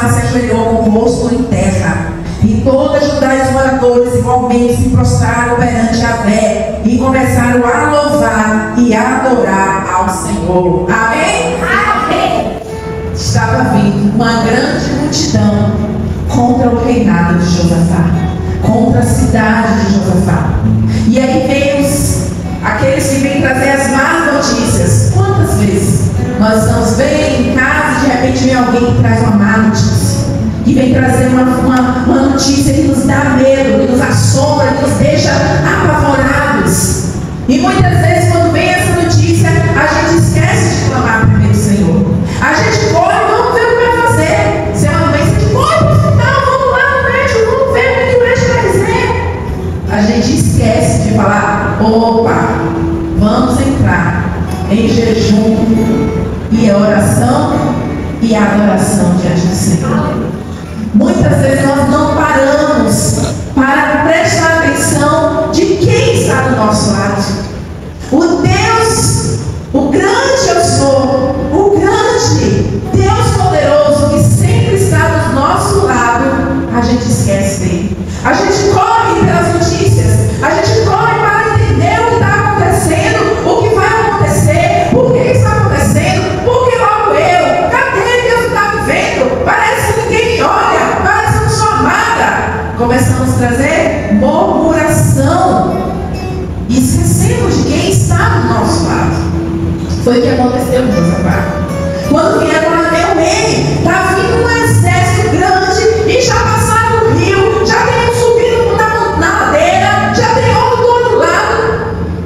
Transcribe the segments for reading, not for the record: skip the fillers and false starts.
Josafá se ajoelhou com o rosto em terra. E toda Judá e os moradores igualmente se prostraram perante Yahvé e começaram a louvar e a adorar ao Senhor. Amém? Amém. Estava vindo uma grande multidão contra o reinado de Josafá, contra a cidade de Josafá. E aí veio aqueles que vêm trazer as más notícias. Quantas vezes nós estamos bem em casa e de repente vem alguém que traz uma má notícia, que vem trazer uma notícia que nos dá medo, que nos assombra, que nos deixa apavorados. E muitas vezes quando vem essa notícia, a gente esquece de clamar primeiro o Senhor. A gente corre, vamos ver o que vai fazer. Se é uma doença, a gente corre para o hospital, vamos lá no médico, vamos ver o que o médico vai dizer. A gente esquece de falar, opa, vamos entrar em jejum e oração e adoração diante do Senhor. Muitas vezes nós não paramos para prestar atenção de quem está do nosso lado. O Deus, o grande eu sou, o grande Deus poderoso que sempre está do nosso lado, a gente esquece dele. A gente corre pelas notícias, a gente corre para entender o que está acontecendo, o que vai acontecer, por que está acontecendo, por que logo eu, cadê Deus que está vivendo? Parece que ninguém me olha, parece que não sou amada. Começamos a trazer murmuração e esquecemos de quem está do nosso lado. Foi o que aconteceu com Josafá. Quando vieram lá ver o rei, está vindo um exército grande e já passaram o rio, já tem um subindo na ladeira, já tem outro do outro lado.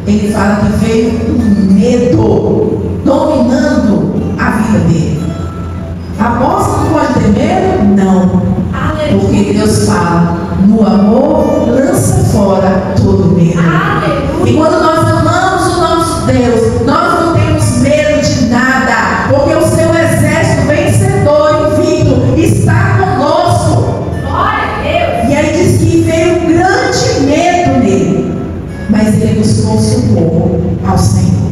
Ele fala que veio um medo dominando a vida dele. Aposta não pode ter medo? Não. Porque Deus fala, no amor lança fora todo medo. E quando nós amamos o nosso Deus, nós não temos medo de nada, porque o seu exército vencedor invicto está conosco. E aí diz que veio um grande medo nele, mas ele buscou seu povo ao Senhor.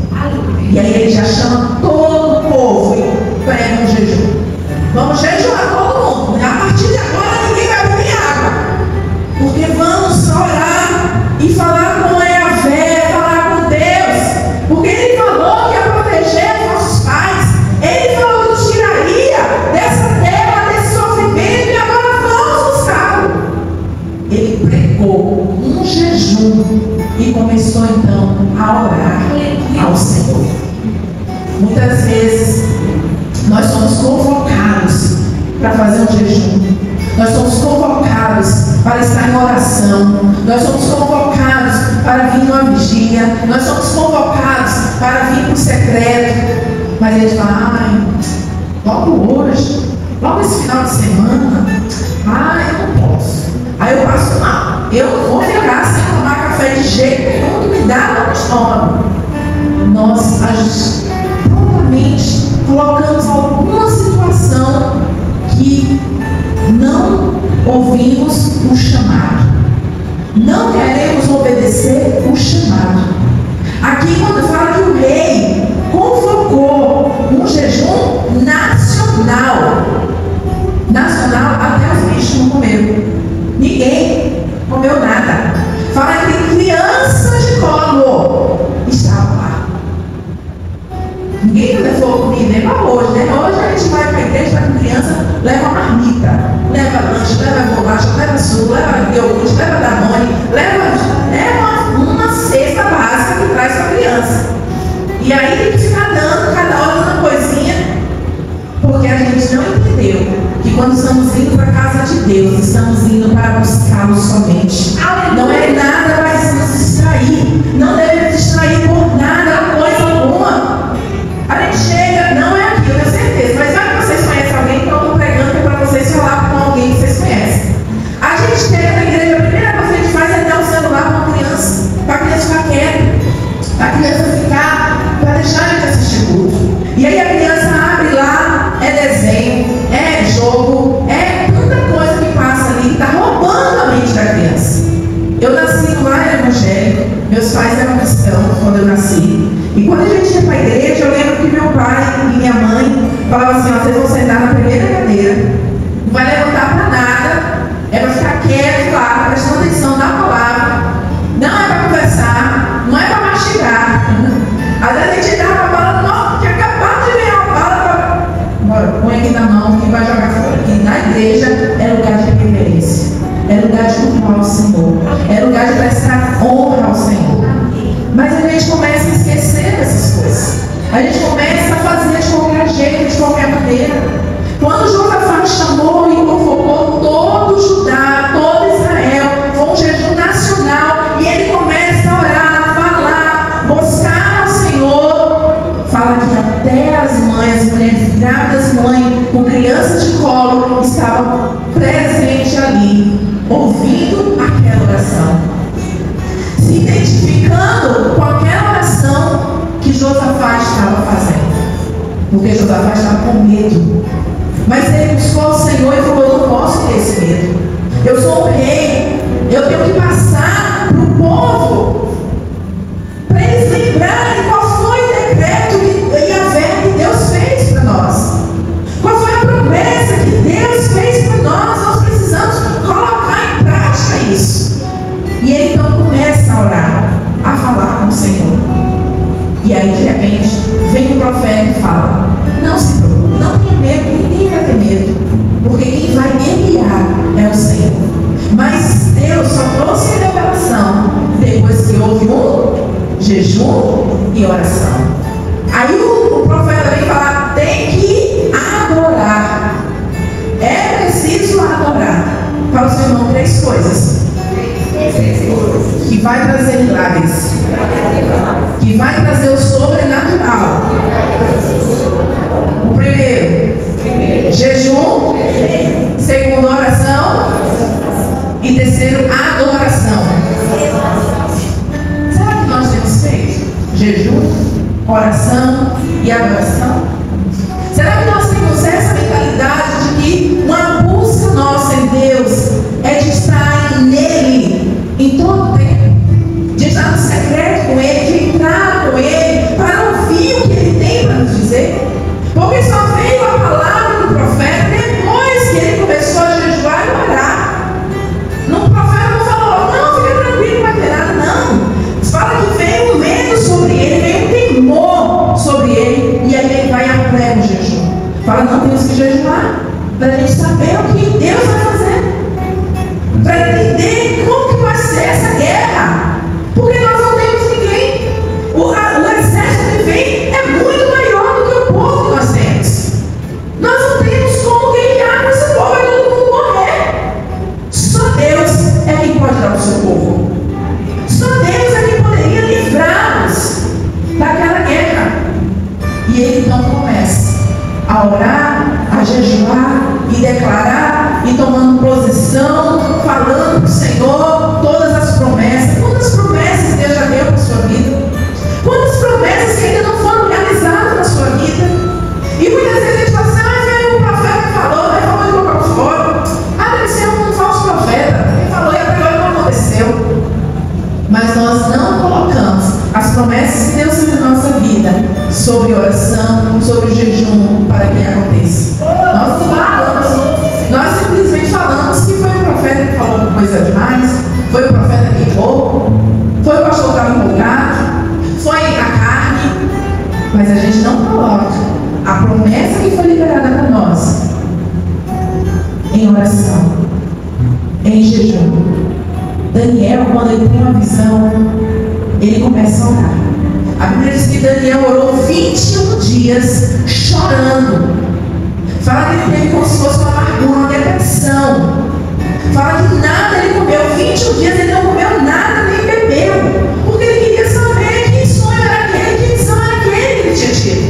E aí ele já chama todo o povo e prega um jejum. Vamos jejuar todo mundo. A partir de agora ninguém vai beber água, porque vamos orar e falar com Yahvé, falar com Deus, porque Ele falou que ia proteger os nossos pais, Ele falou que nos tiraria dessa terra, desse sofrimento, e agora vamos buscá-lo. Ele pregou um jejum e começou então a orar ao Senhor. Muitas vezes nós somos convocados para fazer um jejum, nós somos convocados para estar em oração, nós somos convocados para vir numa vigília, nós somos convocados para vir para o secreto, mas eles falam, ai, logo hoje, logo esse final de semana, ai, eu não posso, aí eu passo mal, eu não vou ficar sem tomar café de jeito nenhum, que me dá no estômago. Nós prontamente colocamos alguma situação que não ouvimos o chamado, não queremos obedecer o chamado. Aqui quando fala que o rei convocou um jejum nacional, até os bichos não comeram, ninguém comeu nada. Fala que tem crianças de colo estavam lá. Ninguém levou comida, nem para hoje, né? Hoje a gente vai para a igreja, vai com criança, leva marmita, leva lanche, leva bolacha, leva suco, leva iogurte, leva Danone, leva uma cesta básica que traz para a criança. E aí tem que ficar dando cada hora uma coisinha, porque a gente não entendeu que quando estamos indo para a casa de Deus, estamos indo para buscá-lo somente. Não é nada para nos distrair, não devemos distrair por nada, coisa alguma. A gente chega, não é aqui, eu tenho certeza, mas vai que vocês conhecem alguém que eu estou pregando, que é para vocês falar com alguém que vocês conhecem. A gente chega na igreja, a primeira coisa que a gente faz é dar o celular para uma criança, para a criança ficar quieta, para a criança ficar, para deixar a gente assistir culto. E aí a criança abre lá, é desenho, é jogo, é tanta coisa que passa ali, que está roubando a mente da criança. Eu nasci no lar evangélico, meus pais eram cristãos quando eu nasci. E quando a gente ia para a igreja, eu lembro que meu pai e minha mãe falavam assim, ó, vocês vão sentar na primeira cadeira, não vai acabando com aquela oração que Josafá estava fazendo. Porque Josafá estava com medo. Mas ele buscou o Senhor e falou: eu não posso ter esse medo. Eu sou um rei. Eu tenho que passar para o povo, para eles lembrarem qual foi o decreto e a fé que Deus fez para nós. Qual foi a promessa que Deus fez para nós? Nós precisamos colocar em prática isso. E ele então começa a orar, a falar com o Senhor. E aí de repente vem o profeta e fala: não se preocupe, não tenha medo, ninguém vai ter medo, porque quem vai me guiar é o Senhor. Mas Deus só trouxe a revelação depois que houve um jejum e oração. Aí o profeta vem falar: tem que adorar. É preciso adorar. Para o seu irmão, 3 coisas que vai trazer milagres, que vai trazer o sobrenatural. O primeiro, jejum. Segundo, oração. E terceiro, adoração. Será que nós temos feito jejum, oração e adoração? Será que nós temos essa mentalidade de que uma busca nossa em Deus é de estar nele em todo o tempo? De estar no secreto com Ele, de entrar com Ele, para ouvir o que Ele tem para nos dizer? Porque só veio a palavra do profeta depois que ele começou a jejuar e orar. O profeta não falou: não, fica tranquilo, não vai ter nada, não. Fala que veio um medo sobre ele, veio um temor sobre ele, e aí ele vai e aprega o jejum. Fala: não, temos que jejuar, para a gente saber o que Deus vai fazer, para entender como que vai ser essa guerra, porque nós não temos ninguém. O exército que vem é muito maior do que o povo que nós temos. Nós não temos como guerrear esse povo, vai todo mundo morrer. Só Deus é quem pode dar o seu povo. Só Deus é quem poderia livrá-los daquela guerra. E ele então começa a orar, a jejuar e declarar, e tomando posição, falando para o Senhor todas as promessas. Quantas promessas Deus já deu para a sua vida? Quantas promessas que ainda não foram realizadas na sua vida? E muitas vezes a gente fala assim: ah, veio um profeta que falou, ele falou de boca para fora. Ah, deve ser um falso profeta. Ele falou e agora não aconteceu. Mas nós não colocamos as promessas que Deus fez na nossa vida sobre oração, sobre jejum, para que aconteça. Nós não falamos, nós simplesmente falamos que foi o profeta que falou coisa demais, foi o profeta que errou, foi o pastor que estava empolgado, foi a carne, mas a gente não coloca a promessa que foi liberada para nós em oração, em jejum. Daniel, quando ele tem uma visão, ele começa a orar. A Bíblia diz que Daniel orou 21 dias chorando. Fala que ele teve como se fosse uma amargura, uma depressão. Fala que nada ele comeu. 21 dias ele não comeu nada, nem bebeu, porque ele queria saber que sonho era aquele, que visão era aquele que ele tinha tido.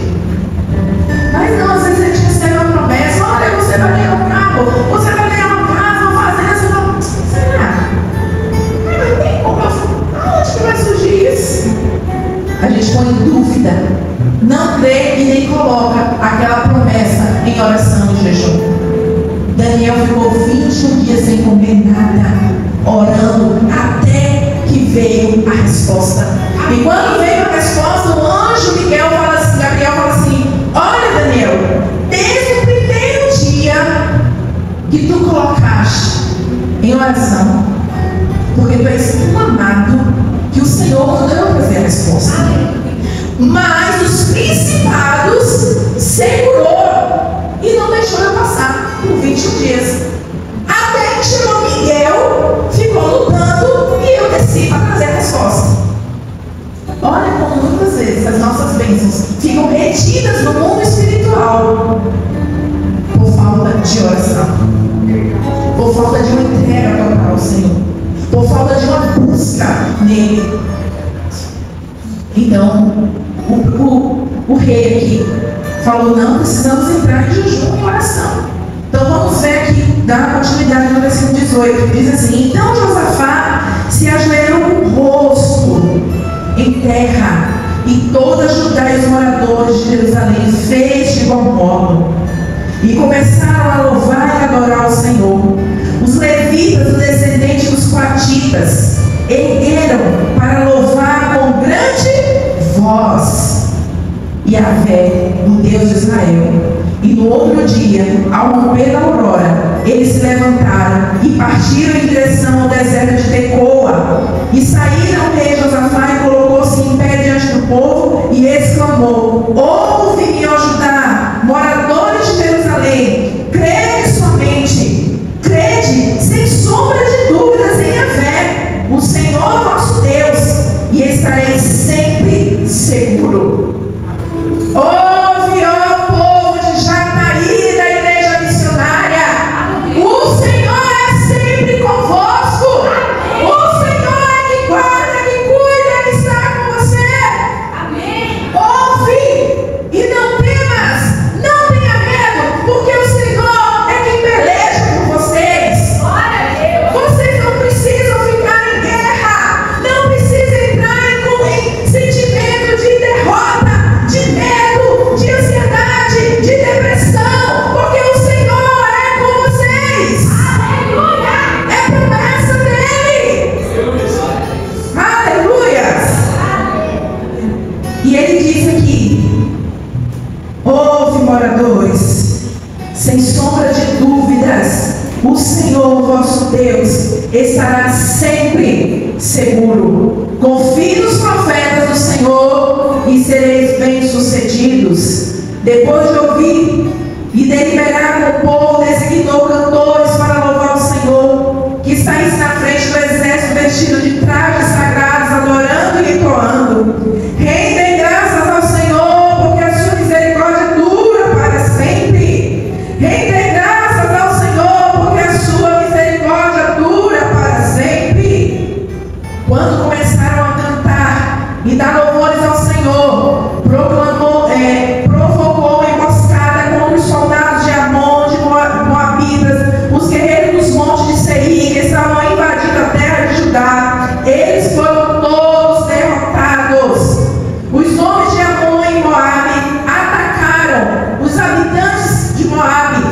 Mas não, às vezes a gente recebe uma promessa: olha, você vai ganhar um carro, você vai ganhar uma casa, uma fazenda. Você fala: será? Mas tem como? Aonde que vai surgir isso? A gente põe em dúvida, não crê e nem coloca aquela promessa em oração e jejum. Daniel ficou 21 dias sem comer nada, orando, até que veio a resposta. E quando veio a resposta, o anjo Gabriel fala assim: olha, Daniel, desde o primeiro dia que tu colocaste em oração, porque tu és um amado, que o Senhor mandou trazer a resposta. Mas os principados segurou e não deixou eu passar por 21 dias. Até que chegou Miguel, ficou lutando e eu desci para trazer a resposta. Olha como muitas vezes as nossas bênçãos ficam retidas no mundo espiritual por falta de oração, por falta de uma entrega total ao Senhor, por falta de uma busca nele. Então, o rei aqui falou: não, precisamos entrar em jejum e oração. Então vamos ver aqui, dar continuidade no versículo 18. Diz assim: então Josafá se ajoelhou com o rosto em em terra. E toda Judá e os moradores de Jerusalém fez de igual modo. E começaram a louvar e adorar o Senhor. Os levitas, os descendentes dos coatitas, ergueram para louvar com grande voz Yahvé, o Deus de Israel. E no outro dia, ao romper da aurora, eles se levantaram e partiram em direção ao deserto de Tecoa. E saíram o rei Josafá e colocou-se em pé diante do povo e exclamou: ouve-me, ó Judá, moradores de Jerusalém, crede somente, crede sem sombra de dúvidas em Yahvé, o Senhor vosso Deus, e estareis sempre seguro. Ouve, ó povo de Jacareí, da igreja missionária, o Senhor é sempre convosco. O Senhor é que guarda, que cuida, que está com você. Amém. Ouve e não temas, não tenha medo, porque o Senhor é quem peleja por vocês. Vocês não precisam ficar em guerra, não precisam entrar em sentimento de derrota, de medo, de ansiedade, de depressão, porque o Senhor é com vocês. Aleluia! É promessa dele. Aleluia! E ele diz aqui: ouve, moradores, sem sombra de dúvidas, o Senhor vosso Deus estará sempre seguro. Confie nos profetas do Senhor e sereis bem-sucedidos. Depois de ouvir e deliberar com o povo, designou cantores para louvar o Senhor, que saísse na frente do exército vestido de trajes sagrados, adorando e entoando: rendem graças ao Senhor, porque a sua misericórdia dura para sempre. Rendem graças ao Senhor, porque a sua misericórdia dura para sempre. Quando começaram a cantar e dar louvores ao Senhor, provocou uma emboscada contra os soldados de Amon, de Moabitas, os guerreiros dos montes de Seir, que estavam invadindo a terra de Judá. Eles foram todos derrotados. Os homens de Amon e Moabe atacaram os habitantes de Moabe,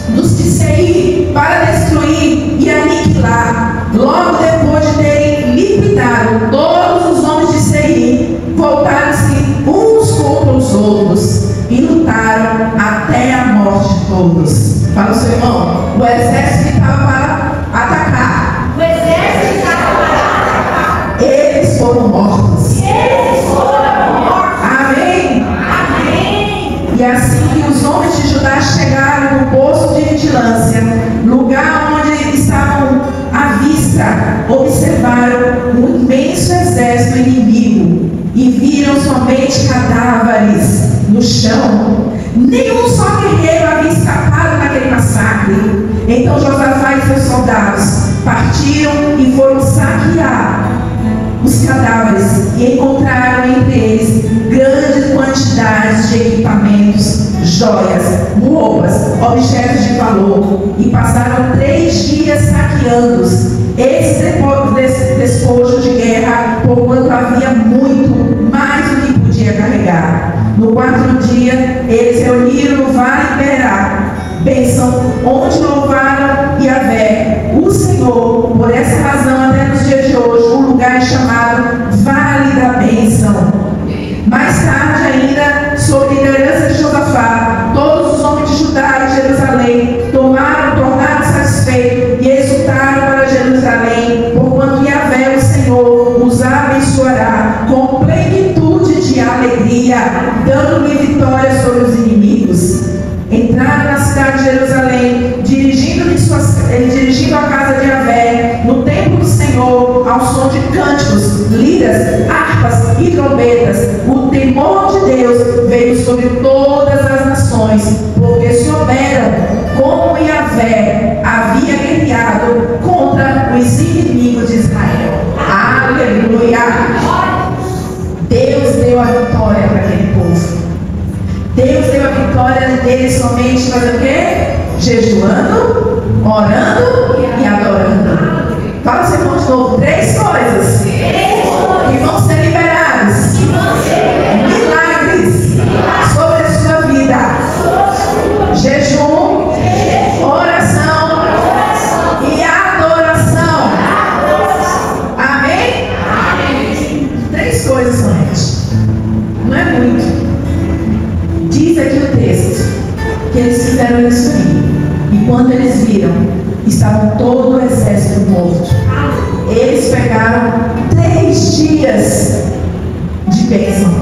dos de Seir, para destruir e aniquilar. Logo depois de terem liquidado todos os homens de Seir, voltaram-se uns contra os outros e lutaram até a morte de todos. Fala o seu irmão: o exército estava para atacar. O exército estava para atacar. Eles foram mortos. Eles foram mortos. Amém? Amém. E assim que os homens de Judá chegaram no posto de vigilância, lugar onde estavam à vista, observaram um imenso exército inimigo e viram somente cadáveres no chão. Nenhum só guerreiro havia escapado naquele massacre. Então Josafá e seus soldados partiram e foram saquear os cadáveres e encontraram entre eles grandes quantidades de equipamentos, joias, roupas, objetos de valor, e passaram 3 dias saqueando esse despojo de guerra, porquanto havia muito mais do que podia carregar. No 4º dia, eles reuniram no vale de Berá, bênção, onde louvaram Yahvé, o Senhor. Por essa razão, até nos dias de hoje, o lugar é chamado Vale da Bênção. Mais tarde ainda, sob liderança de Josafá, todos os homens de Judá e Jerusalém tornaram satisfeitos e exultaram para Jerusalém, porquanto Yahvé, o Senhor, os abençoará com plenitude de alegria, dando-lhe vitória sobre os inimigos. Entraram na cidade de Jerusalém, dirigindo a casa de Yahvé, no templo do Senhor, ao som de cânticos, liras, harpas e trombetas. O temor de Deus veio sobre todas as nações, porque souberam como Yahvé havia guerreado contra os inimigos de Israel. Aleluia! Deus deu a vitória para aquele povo. Deus deu a vitória deles somente fazendo o quê? Jejuando, orando e adorando. Fala, seu irmão, de novo: 3 coisas que vão ser liberadas quando eles viram, estava todo o exército morto. Eles pegaram 3 dias de bênção.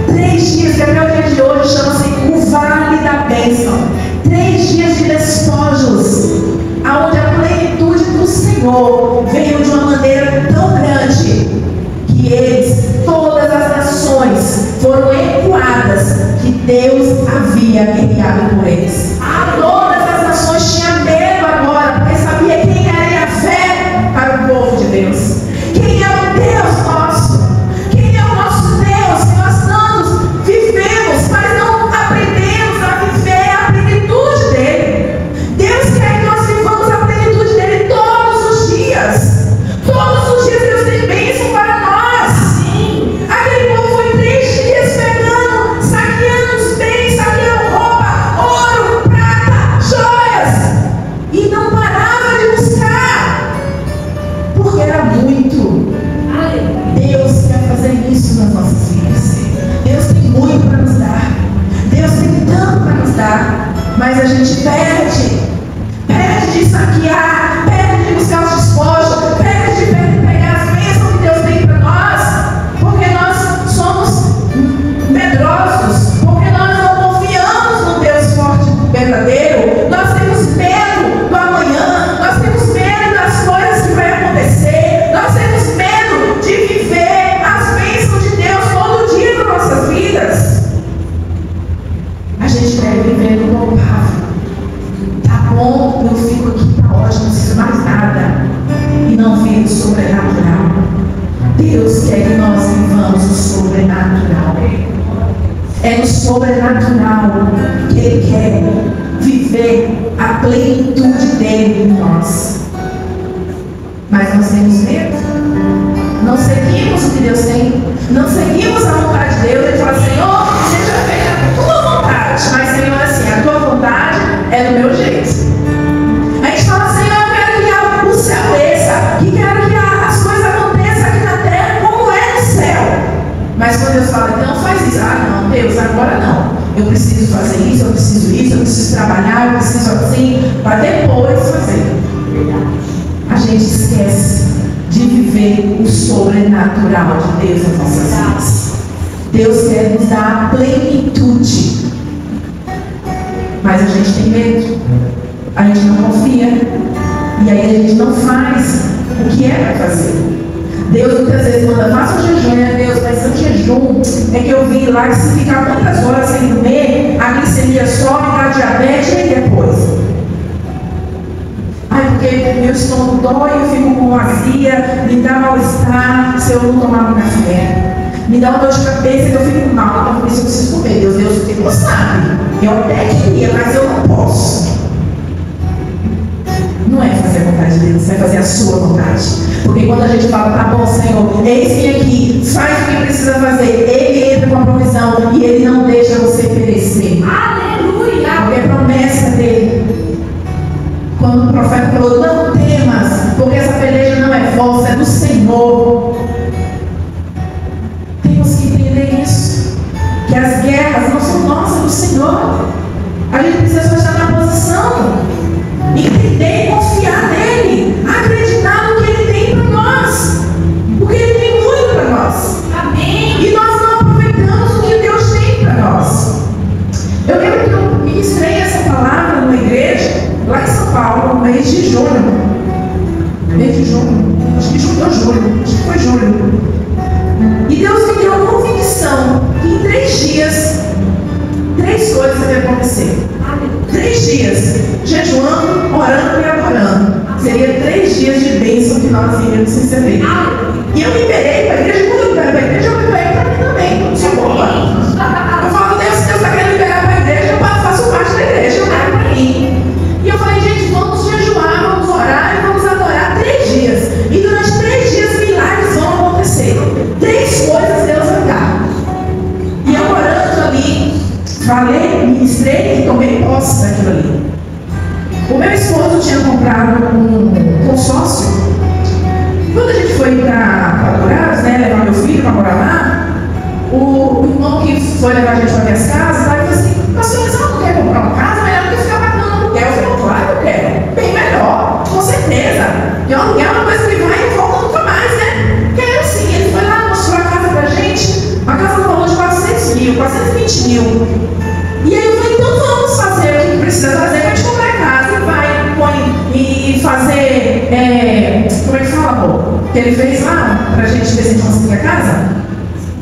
3 dias, que até o dia de hoje chama-se o Vale da Bênção. 3 dias de despojos, onde a plenitude do Senhor veio de uma maneira tão grande que eles, todas as nações, foram ecoadas que Deus havia guerreado por eles. Todas as nações tinham medo agora, porque sabia quem era a fé para o povo de Deus. Quem é o Deus nosso? Quem é o nosso Deus? Que nós tantos vivemos, mas não aprendemos a viver a plenitude dele. Deus quer que nós vivamos a plenitude dele todos os dias. Todos os dias Deus tem bênção para nós. Sim. Aquele povo foi 3 dias pegando, saqueando os bens, saqueando roupa, ouro, prata, joias, e não parava de buscar, porque era muito. Deus quer fazer isso nas nossas vidas. Deus tem muito para nos dar. Deus tem tanto para nos dar, mas a gente perde de saquear, perde de buscar os despojos, perde de pegar as bênçãos que Deus tem para nós, porque nós somos medrosos, porque nós não confiamos no Deus forte e verdadeiro. Nós temos medo do amanhã, nós temos medo das coisas que vai acontecer, nós temos medo de viver as bênçãos de Deus todo dia nas nossas vidas. A gente deve viver no palpável. Tá bom, eu fico aqui, tá ótimo, não preciso mais nada. E não vivo o sobrenatural. Deus quer que nós vivamos o sobrenatural. É no sobrenatural que Ele quer viver a plenitude dele em nós. Mas nós temos medo. Não seguimos o que Deus tem. Não seguimos a vontade de Deus. Ele fala, Senhor, seja feita a tua vontade. Mas, Senhor, assim, a tua vontade é do meu jeito. A gente fala, Senhor, eu quero que o céu desça, que quero que as coisas aconteçam aqui na terra como é no céu. Mas quando Deus fala, então faz isso. Ah, não, Deus, agora não. Eu preciso fazer isso, eu preciso trabalhar, eu preciso assim, para depois fazer. A gente esquece de viver o sobrenatural de Deus nas nossas vidas. Deus quer nos dar a plenitude. Mas a gente tem medo, a gente não confia, e aí a gente não faz o que é para fazer. Deus muitas vezes manda, faça um jejum, né, Deus? Mas o jejum é que eu vi lá que se ficar muitas horas sem comer, a glicemia sobe, dá diabetes, e depois? Ai, porque meu estômago dói, eu fico com azia, me dá mal-estar se eu não tomar um café. Me dá uma dor de cabeça e eu fico mal, então por isso eu preciso comer. Deus ficou sabe. Eu até queria, mas eu não posso. Não é fazer a vontade de Deus, é fazer a sua vontade. Porque quando a gente fala, tá bom, Senhor, eis-me aqui, faz o que precisa fazer, Ele entra com a provisão e Ele não deixa você perecer. Aleluia! Porque é promessa dele. Quando o profeta falou, não temas, porque essa peleja não é vossa, é do Senhor. Temos que entender isso, que as guerras não são nossas, é do Senhor. A gente precisa só estar na posição, entender e confiar nele, acreditar no que ele tem para nós, porque ele tem muito para nós. Amém. E nós não aproveitamos o que Deus tem para nós. Eu lembro que eu ministrei essa palavra numa igreja lá em São Paulo, no mês de junho. Acho que junho ou julho, acho que foi julho. E Deus me deu a convicção que em 3 dias, 3 coisas iam acontecer. 3 dias, jejuando, orando e adorando. Seria 3 dias de bênção que nós iríamos receber. E eu liberei para a igreja, quando eu liberei para a igreja, eu liberei para mim também. Não sou boba. Eu falo, Deus está querendo liberar para a igreja, eu faço parte da igreja, eu quero para mim. E eu falei, gente, vamos jejuar, vamos orar e vamos adorar 3 dias. E durante 3 dias milagres vão acontecer. 3 coisas Deus vai dar. E eu orando ali, falei, ministrei e tomei posse daquilo ali. O meu esposo tinha comprado um consórcio. Quando a gente foi para Dourados, né, levar meu filho para morar lá, o irmão que foi levar a gente para minhas casas, aí falou assim, pastor, mas ela não quer comprar uma casa, mas ela quer ficar pagando aluguel. Eu falei, claro, fazer, como é que fala, amor? Que ele fez lá, pra gente ver se a gente conseguia a casa?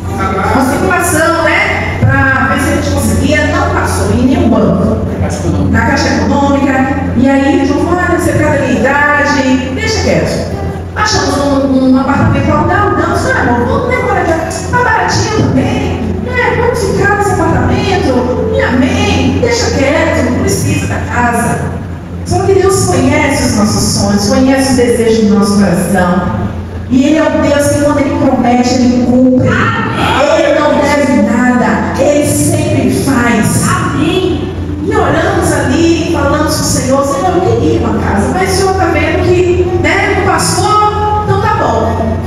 Uma simulação, né? Pra ver se a gente conseguia, não passou em nenhum banco. Na Caixa Econômica. E aí eles vão falar, você cada idade, deixa quieto. Achamos um apartamento para alugar, amor, vamos demorar já. Tá baratinho também. Vamos ficar nesse apartamento. E amém. Deixa quieto, não precisa da casa. Só que Deus conhece os nossos sonhos, conhece os desejos do nosso coração. E Ele é um Deus que quando Ele promete, Ele cumpre. Ele não deve nada, Ele sempre faz. Amém. E oramos ali, falamos com o Senhor, eu queria uma casa, mas o Senhor está vendo que não passou, então tá bom.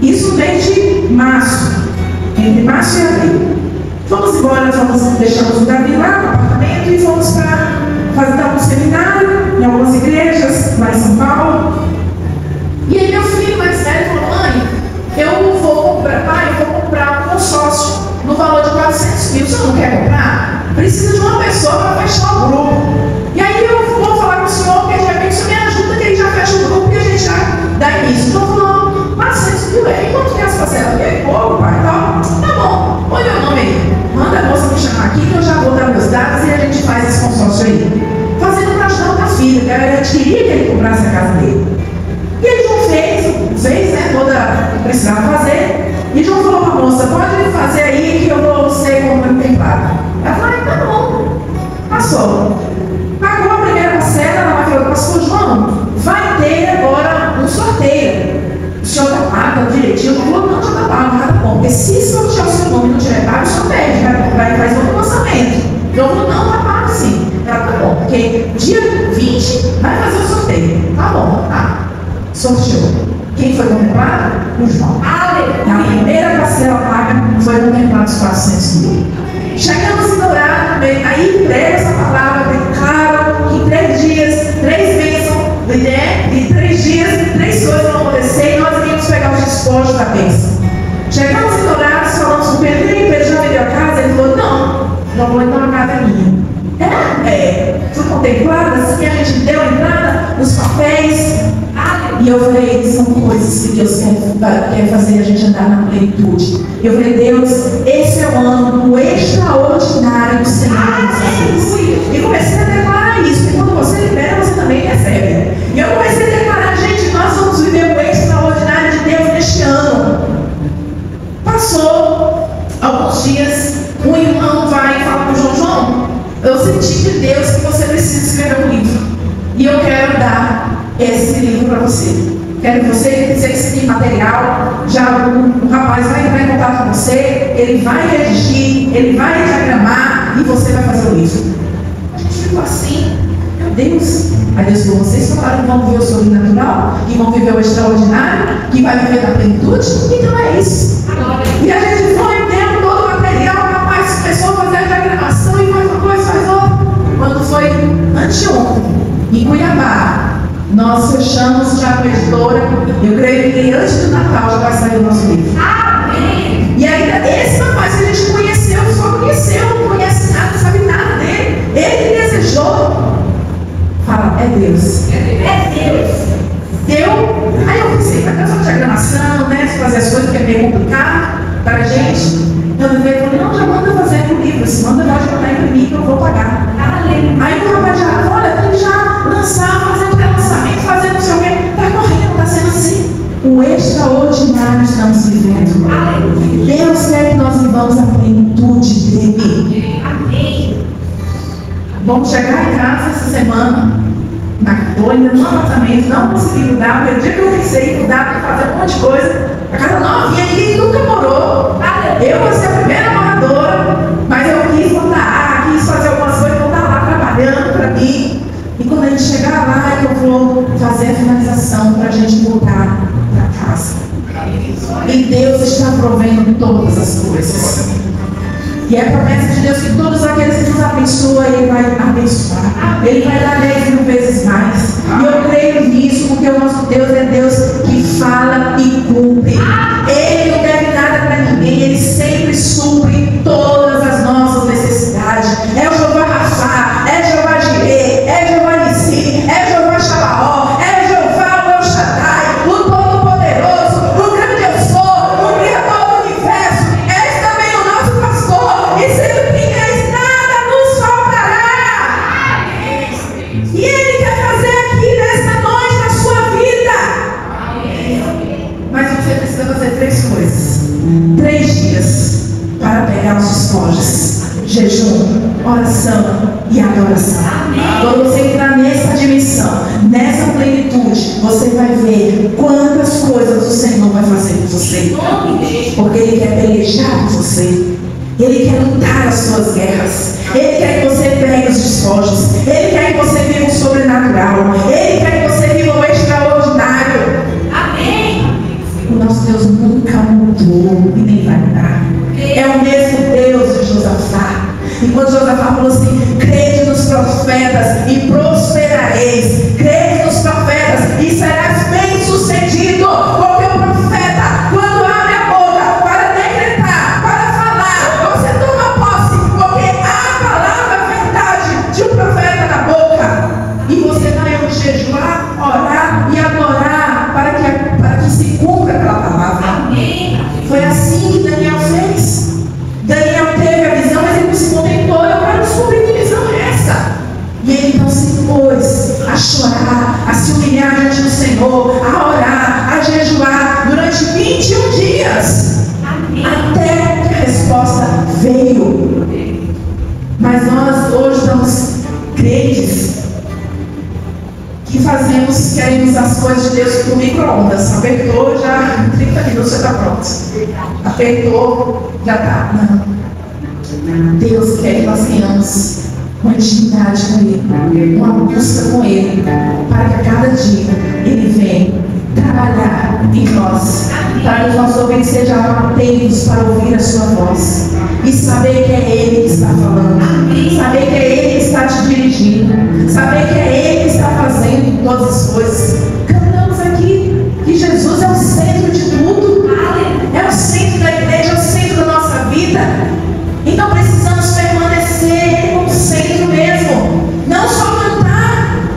Isso vem de março, entre março e abril. Vamos embora, deixamos o Davi lá no apartamento e fomos para fazer um seminário em algumas igrejas lá em São Paulo. E aí meu filho mais velho falou, mãe, eu vou comprar um consórcio no valor de 400 mil, o senhor não quer comprar? Precisa de uma pessoa para fechar o grupo. E aí eu vou falar com o senhor, porque de repente o senhor me ajuda, que ele já fecha o grupo e a gente já dá início. Então falou, 400 mil, quanto que é as parcelas? E aí, pouco, pai, tá bom, põe meu nome aí. Manda a moça me chamar aqui que eu já vou dar meus dados e a gente faz esse consórcio aí. Fazendo para ajudar outra filha, que ela queria que ele comprasse a casa dele. E ele João fez, né, toda precisava fazer. E João falou para a moça, pode fazer aí que eu vou ser contemplada. Ela falou, tá bom. Passou. Pagou a primeira parcela, ela falou, pastor João, vai ter agora um sorteio. O senhor está pago direitinho? Eu falou, não, já está pago, tá bom. Porque se sortear o seu nome e não tiver pago, o senhor perde, vai fazer outro lançamento. Eu falou, não, tá pago sim. Ela, tá bom, porque dia 20 vai fazer o sorteio. Tá bom, tá. Sorteou. Quem foi contemplado? O João. Na primeira parcela paga foi contemplado os 400 mil. Chegamos em Dourado, aí entrega essa palavra, declaro que em 3 dias, 3 bênçãos, em 3 dias, 3 coisas vão acontecer e nós iríamos pegar os despojos da bênção. Chegamos em Dourado, falamos com o Pedro, e Pedro já vendeu a casa? Ele falou, não vou então a casa é minha. Fui contemplada, assim, a gente deu a entrada, os papéis. E eu falei, são coisas que Deus quer fazer a gente andar na plenitude. Eu falei, Deus, esse é o ano do extraordinário do Senhor. E comecei a declarar isso, porque quando você libera, você também recebe. E eu comecei a declarar, gente, nós vamos viver o extraordinário de Deus neste ano. Passou alguns dias, um irmão vai falar para o João, eu senti de Deus que você precisa escrever um livro. E eu quero dar esse livro para você. Quero que você, se você tem material, já o rapaz vai entrar em contato com você, ele vai redigir, ele vai diagramar e você vai fazer o livro. A gente ficou assim, meu Deus. Aí Deus falou, vocês falaram que vão viver o sobrenatural, que vão viver o extraordinário, que vai viver na plenitude, então é isso. E a gente foi tendo todo o material, o rapaz começou a fazer a diagramação e faz uma coisa, faz outra. Quando foi anteontem, em Cuiabá, nós fechamos já com a editora. Eu creio que antes do Natal já vai sair o nosso livro. Amém. E ainda esse rapaz que a gente conheceu, só conheceu, não conhece nada, não sabe nada dele. Ele desejou. Fala, é Deus. É Deus. Deu. Aí eu pensei, vai ter uma diagramação, né? Fazer as coisas que é meio complicado para a gente. Eu falei, não, já manda fazer o livro. Se manda, pode mandar imprimir que eu vou pagar. Aí o rapaz já, olha, tem que já lançar, fazer um pré-lançamento, fazer não sei o quê. Está correndo, está sendo assim. O extraordinário estamos vivendo. Deus quer que nós vivamos a plenitude dele. Amém. Vamos chegar em casa essa semana. Estou ainda no apartamento, não consegui mudar. Porque o dia que eu pensei em mudar, para fazer um monte de coisa, a casa novinha, ninguém nunca morou. Eu vou ser a primeira moradora, mas eu quis voltar, quis fazer algumas coisas, vou estar lá trabalhando para mim. E quando a gente chegar lá, eu vou fazer a finalização para a gente voltar para casa. E Deus está provendo todas as coisas. E é a promessa de Deus que todos aqueles que nos abençoam, Ele vai abençoar. Ele vai dar 10.000 vezes mais. E eu creio nisso, porque o nosso Deus é Deus que fala e cumpre. Ele não deve nada para ninguém. Ele sempre supre todas as nossas necessidades. É o Jeová Rafá, é Jeová Jireh, é Jeová Nissi, é Jeová Shabaoth. jejum, oração e adoração. Quando você entrar nessa dimensão, nessa plenitude, você vai ver quantas coisas o Senhor vai fazer por você. Porque Ele quer pelejar por você. Ele quer lutar as suas guerras. Ele quer que você pegue os despojos. Ele quer que você viva o sobrenatural. Ele quer que você viva o extraordinário. Amém. O nosso Deus nunca mudou e nem vai mudar. É o mesmo Deus de Josafá. E quando Josafá falou assim: crede nos profetas e prosperareis. Crede nos profetas e serás bem sucedido. Porque o profeta, quando abre a boca para decretar, para falar, você toma posse. Porque a palavra verdade de um profeta na boca. E você vai jejuar, orar e adorar para que se cumpra aquela palavra. Amém. Foi assim que Daniel fez. Daniel teve a visão, mas ele não se contentou. Eu quero descobrir que visão é essa. E ele então se pôs a chorar, a se humilhar diante do Senhor, a orar, a jejuar durante 21 dias. Amém. Até que a resposta veio. Mas nós hoje estamos crentes que queremos as coisas de Deus por micro-ondas. Apertou, já em 30 minutos você está pronto. Apertou, já está. Não. Deus quer que nós tenhamos uma intimidade com Ele, uma busca com Ele, para que a cada dia Ele venha trabalhar em nós, para que os nossos ouvidos sejam atentos para ouvir a sua voz e saber que é Ele que está falando, saber que é Ele que está te dirigindo, saber que é Ele que está fazendo todas as coisas. Cantamos aqui que Jesus é o centro de tudo, é o centro da igreja, é o centro da nossa vida. Então precisamos permanecer como centro mesmo, não só cantar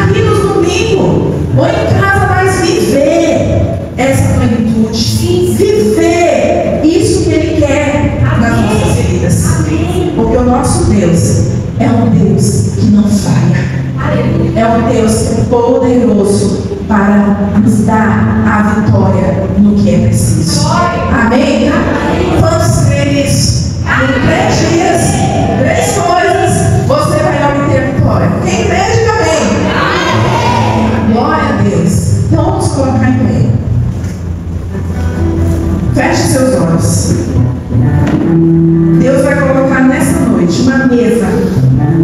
aqui nos domingos ou em casa, mas viver essa plenitude, viver isso que Ele quer nas nossas vidas. Porque o nosso Deus é um Deus que não falha. É um Deus que é poderoso para nos dar a vitória no que é preciso. Amém? Quantos creem nisso? Em 3 dias, 3 coisas, você vai obter a vitória. Quem crê, diga amém. Glória a Deus. Então vamos colocar em pé. Feche seus olhos. Deus vai colocar nessa noite uma mesa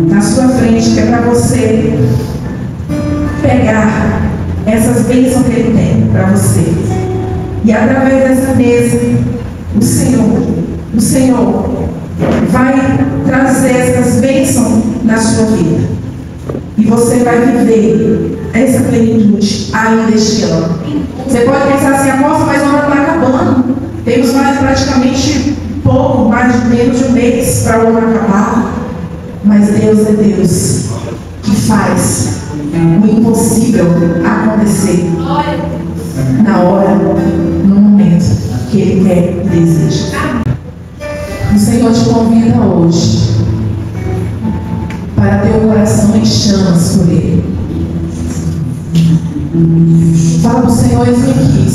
na sua frente, que é para você pegar essas bênçãos que Ele tem para você. E através dessa mesa, o Senhor vai trazer essas bênçãos na sua vida. E você vai viver essa plenitude ainda este ano. Você pode pensar assim: nossa, mas o ano está acabando. Temos mais praticamente pouco, menos de um mês para o ano acabar. Mas Deus é Deus que faz o impossível acontecer na hora, no momento que Ele quer e deseja. O Senhor te convida hoje para ter o coração em chamas por Ele. Fala para o Senhor: eis-me aqui.